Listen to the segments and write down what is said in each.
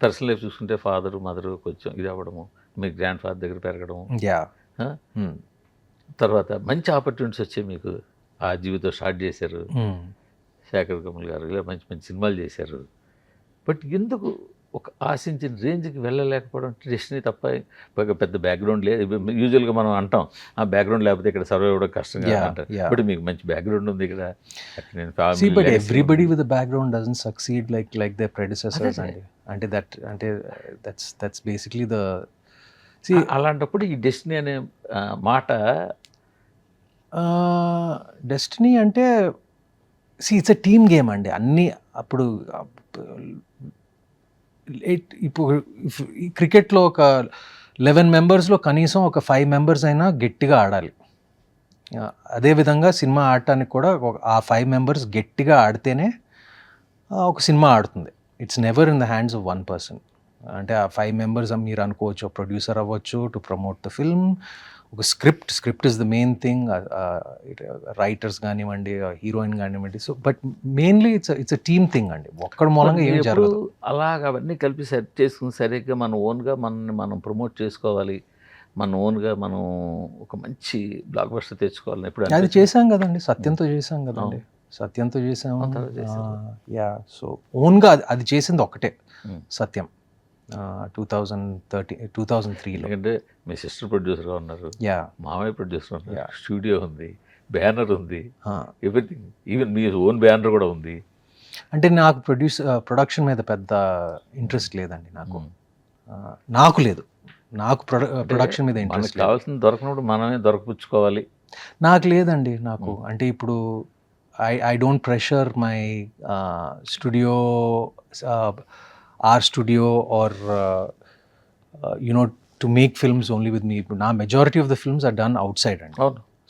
Personal life చూసుకుంటే father mother కొంచెం ఇది అవ్వడము, మీ గ్రాండ్ ఫాదర్ దగ్గర పెరగడము, యా తర్వాత మంచి ఆపర్చునిటీస్ వచ్చాయి మీకు. ఆ జీవితం స్టార్ట్ చేశారు శేఖర్ కమల్ గారు, ఇలా మంచి మంచి సినిమాలు చేశారు. బట్ ఎందుకు ఒక ఆశించిన రేంజ్కి వెళ్ళలేకపోవడం డెస్టినీ తప్ప? పెద్ద బ్యాక్గ్రౌండ్ లేదు. యూజువల్గా మనం అంటాం ఆ బ్యాక్గ్రౌండ్ లేకపోతే ఇక్కడ సర్వైవ్ అవ్వడం కష్టంగా అంటారు. బట్ మీకు మంచి బ్యాక్గ్రౌండ్ ఉంది ఇక్కడ. See, but everybody with a background doesn't succeed like their predecessors. అంటే that's basically the అలాంటప్పుడు ఈ డెస్టినీ అనే మాట, డెస్టినీ అంటే ఇట్స్ ఎ టీమ్ గేమ్ అండి. అన్నీ అప్పుడు ఇప్పుడు క్రికెట్లో ఒక 11 మెంబర్స్లో కనీసం ఒక 5 మెంబర్స్ అయినా గట్టిగా ఆడాలి. అదేవిధంగా సినిమా ఆడటానికి కూడా ఆ 5 మెంబర్స్ గట్టిగా ఆడితేనే ఒక సినిమా ఆడుతుంది. It's never in the hands of one person. అంటే ఆ 5 మెంబర్స్ మీరు అనుకోవచ్చు, ప్రొడ్యూసర్ అవ్వచ్చు టు ప్రమోట్ ద ఫిల్మ్, ఒక script is the main thing, writers కానివ్వండి, హీరోయిన్ కానివ్వండి. So but mainly it's a team thing అండి. ఒక్కడి మూలంగా ఏం జరగదు. అలాగ అవన్నీ కలిపి సెట్ చేసుకుని సరిగ్గా మన ఓన్గా మనం ప్రమోట్ చేసుకోవాలి, మన ఓన్గా మనం ఒక మంచి బ్లాక్ బస్టర్ తెచ్చుకోవాలని ఎప్పుడు అది చేసాం కదండి, సత్యంతో చేసాం కదండి, సత్యంతో చేసాము. యా, సో ఓన్గా అది చేసింది ఒకటే సత్యం 2003లో. ఎందుకంటే మీ సిస్టర్ ప్రొడ్యూసర్గా ఉన్నారు, యా, మామయ్య ప్రొడ్యూసర్ ఉన్నారు, స్టూడియో ఉంది, బ్యానర్ ఉంది, ఎవ్రీథింగ్, ఈవెన్ మీ ఓన్ బ్యానర్ కూడా ఉంది. అంటే నాకు ప్రొడక్షన్ మీద పెద్ద ఇంట్రెస్ట్ లేదండి. నాకు లేదు, నాకు ప్రొడక్షన్ మీద ఇంట్రెస్ట్. కావాల్సింది దొరకనప్పుడు మనమే దొరకపుచ్చుకోవాలి. నాకు లేదండి. నాకు అంటే ఇప్పుడు I don't pressure my studio, our studio, or you know, to make films only with me. Now majority of the films are done outside and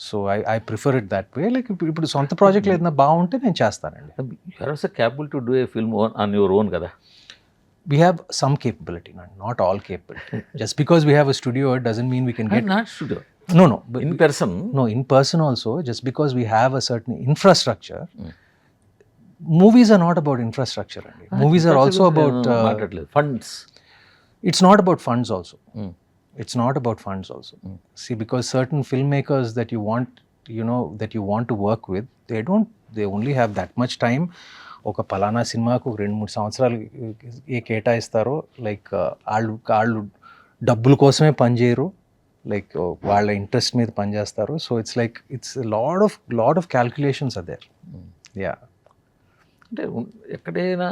so I prefer it that way. Like ఇప్పుడు సొంత project ఏదైనా బాగుంటే నేను చేస్తానండి. You are also capable to do a film on your own కదా. We have some capability, not all capability. Just because we have a studio, it doesn't mean we can get not studio. No, in person. No, in person also. Just because we have a certain infrastructure. Movies are not about infrastructure. Movies are also about funds. It's not about funds also. It's not about funds also. See, because certain filmmakers that you want, that you want to work with, they only have that much time. ఒక పలానా సినిమాకు 2-3 సంవత్సరాలు ఏ కేటాయిస్తారో, like వాళ్ళు డబ్బుల కోసమే పనిచేయరు, like వాళ్ళ interest మీద పనిచేస్తారు. So it's like it's lot of calculations are there. Yeah, అంటే ఎక్కడైనా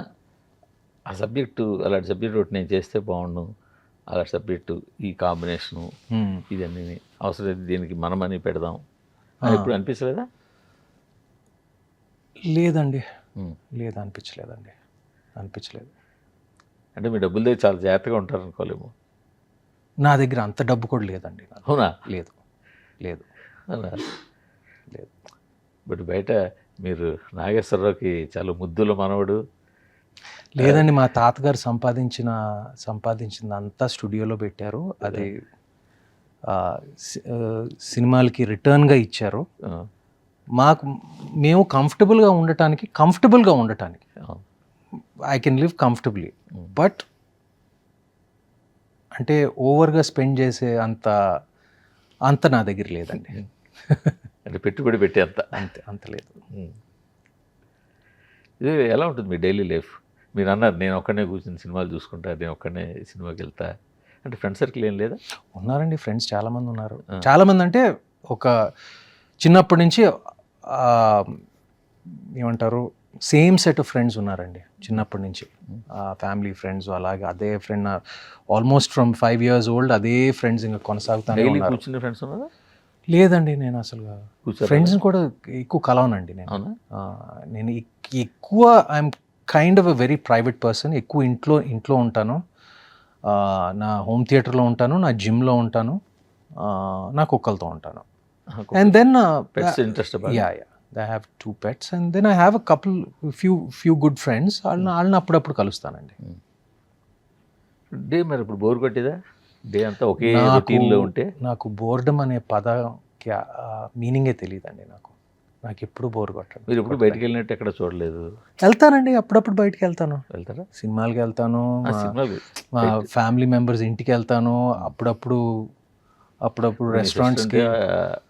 ఆ సబ్జెక్టు, అలాంటి సబ్జెక్ట్ ఒకటి నేను చేస్తే బాగుండు, అలాంటి సబ్జెక్టు, ఈ కాంబినేషను, ఇదన్నీ అవసరం, దీనికి మనమని పెడదాం అని ఎప్పుడు అనిపించలేదా? లేదండి, లేదు, అనిపించలేదు. అంటే మీ డబ్బుల దగ్గర చాలా జాగ్రత్తగా ఉంటారు అనుకోలేము. నా దగ్గర అంత డబ్బు కూడా లేదండి. అవునా? లేదు. బట్ బయట మీరు నాగేశ్వరరావుకి చాలా ముద్దుల మనవడు. లేదండి, మా తాతగారు సంపాదించిందంతా స్టూడియోలో పెట్టారు. అది సినిమాలకి రిటర్న్గా ఇచ్చారు. మేము కంఫర్టబుల్గా ఉండటానికి I can live comfortably. But అంటే ఓవర్గా స్పెండ్ చేసే అంత నా దగ్గర లేదండి. అంటే పెట్టుబడి పెట్టే అంత లేదు. ఇది ఎలా ఉంటుంది మీ డైలీ లైఫ్? మీరు అన్నారు నేను ఒక్కనే కూర్చొని సినిమాలు చూసుకుంటా, నేను ఒక్కనే సినిమాకి వెళ్తా అంటే, ఫ్రెండ్ సర్కిల్ ఏం లేదా? ఉన్నారండి, ఫ్రెండ్స్ చాలామంది ఉన్నారు. చాలామంది అంటే ఒక చిన్నప్పటి నుంచి ఏమంటారు, సేమ్ సెట్ ఆఫ్ ఫ్రెండ్స్ ఉన్నారండి చిన్నప్పటి నుంచి. ఫ్యామిలీ ఫ్రెండ్స్, అలాగే అదే friend almost from 5 years old అదే ఫ్రెండ్స్ ఇంకా కొనసాగుతానే ఉన్నారు. కూర్చునే ఫ్రెండ్స్ ఉన్నారా? లేదండి, నేను అసలు ఫ్రెండ్స్ని కూడా ఎక్కువ కలవనండి. నేను ఎక్కువ I'm kind of a very private person. ఎక్కువ ఇంట్లో ఉంటాను, నా హోమ్ థియేటర్లో ఉంటాను, నా జిమ్లో ఉంటాను, నా కుక్కలతో ఉంటాను. And then yeah, I have 2 pets, and then I have a few good friends. వాళ్ళని అప్పుడప్పుడు కలుస్తానండి. డే మరి ఇప్పుడు బోర్ కొట్టేదా? డే అంతా ఒకే రొటీన్లో ఉంటే? నాకు బోర్డమ్ అనే పదకి మీనింగే తెలియదండి నాకు. నాకు ఎప్పుడు బోర్ కొట్టదు. మీరు ఎప్పుడు బయటికి వెళ్ళినట్టు ఎక్కడ చూడలేదు. వెళ్తానండి, అప్పుడప్పుడు బయటికి వెళ్తాను, వెళ్తారా? సినిమాలకి వెళ్తాను, సినిమాలు మా ఫ్యామిలీ మెంబర్స్ ఇంటికి వెళ్తాను, అప్పుడప్పుడు రెస్టారెంట్స్కి.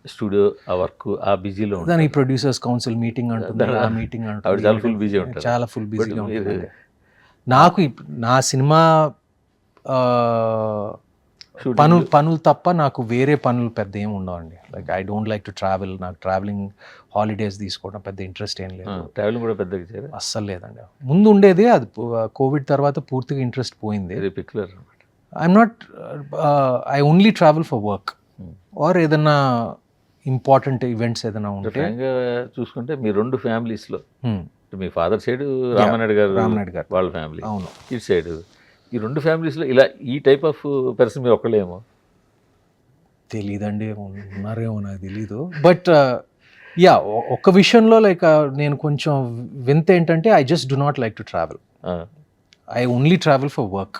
స్టూడియో ఆ వర్క్ ఆ బిజీలో దానికి ప్రొడ్యూసర్స్ కౌన్సిల్ మీటింగ్ అంటుంది, ఆ మీటింగ్ ఆవిడ చాలా full busy అంటుంది, ఉంటారు. చాలా ఫుల్ బిజీగా But మీరు- ఉంటుంది. నాకు నా సినిమా పనులు తప్ప నాకు వేరే పనులు పెద్ద ఏమి ఉండవండి. Like I don't like to travel. నాకు ట్రావెలింగ్ హాలిడేస్ తీసుకోవడం పెద్ద ఇంట్రెస్ట్ ఏం లేదు, ట్రావెలింగ్ కూడా పెద్దగా చేయరా? అస్సలు లేదండి. ముందు ఉండేది, అది కోవిడ్ తర్వాత పూర్తిగా ఇంట్రెస్ట్ పోయింది. వెరీ పిక్యులర్ అనమాట. I'm not, I only travel for work or ఏదన్నా ఇంపార్టెంట్ ఈవెంట్స్ ఏదైనా ఉంటే. ఫ్రాంక్గా చూసుకుంటే మీ రెండు ఫ్యామిలీస్లో, Hmm. మీ ఫాదర్ సైడ్ రామనాయుడు గారు వాళ్ళ ఫ్యామిలీ, అవును. ఇటు సైడ్ ఈ రెండు ఫ్యామిలీస్లో ఇలా ఈ టైప్ ఆఫ్ పర్సన్ మీరు ఒక్కలేమో. తెలీదండి, ఉన్నారేమో నాకు తెలీదు. బట్ యా, ఒక్క విషయంలో లైక్ నేను కొంచెం వింత ఏంటంటే, I just do not like to travel. I only travel for work.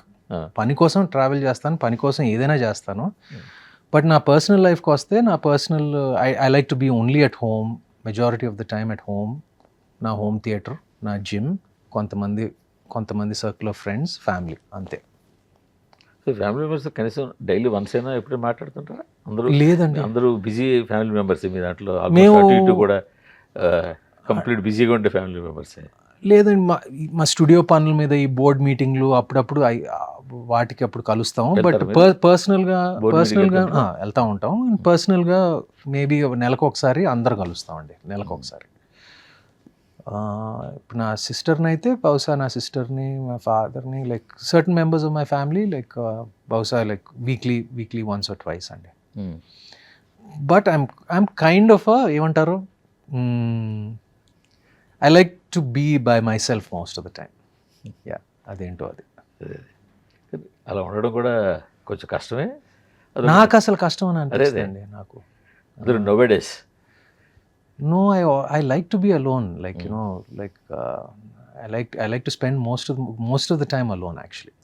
పని కోసం ట్రావెల్ చేస్తాను, పని కోసం ఏదైనా చేస్తాను. బట్ నా పర్సనల్ లైఫ్కి వస్తే, నా personal I like to be only at home, majority of the time at home. నా హోమ్ థియేటర్, నా జిమ్, కొంతమంది సర్కిల్ ఆఫ్ ఫ్రెండ్స్, ఫ్యామిలీ, అంతే. సో ఫ్యామిలీ మెంబర్స్ కనీసం డైలీ వన్స్ అయినా ఎప్పుడైనా మాట్లాడుతుంటారా? అందరూ లేదండి, అందరూ బిజీ ఫ్యామిలీ మెంబర్స్ మీ దాంట్లో, మేము- అటు ఇటు కూడా కంప్లీట్ బిజీగా ఉండే ఫ్యామిలీ మెంబర్సే. లేదండి, మా స్టూడియో పనుల మీద ఈ బోర్డ్ మీటింగ్లు అప్పుడప్పుడు వాటికి అప్పుడు కలుస్తాం. బట్ వెళ్తారా పర్సనల్గా Board meeting వెళ్తారా? వెళ్తూ ఉంటాం. పర్సనల్గా మేబీ నెలకు ఒకసారి అందరు కలుస్తామండి, నెలకు ఒకసారి. ఇప్పుడు నా సిస్టర్ని అయితే బహుశా, నా సిస్టర్ని, మా ఫాదర్ని, like certain members of my family, like బహుశా like weekly once or twice అండి. బట్ ఐఎమ్ కైండ్ ఆఫ్ ఏమంటారు, I like to be by myself most of the time. Yeah, అదేంటో అది. అలా ఉండడం కూడా కొంచెం కష్టమే. నాకు అసలు కష్టం అని అనిపిస్తుంది నాకు. అందరూ నోవే days. No, I like to be alone. Like, you know, like I like to spend most of the time alone, actually.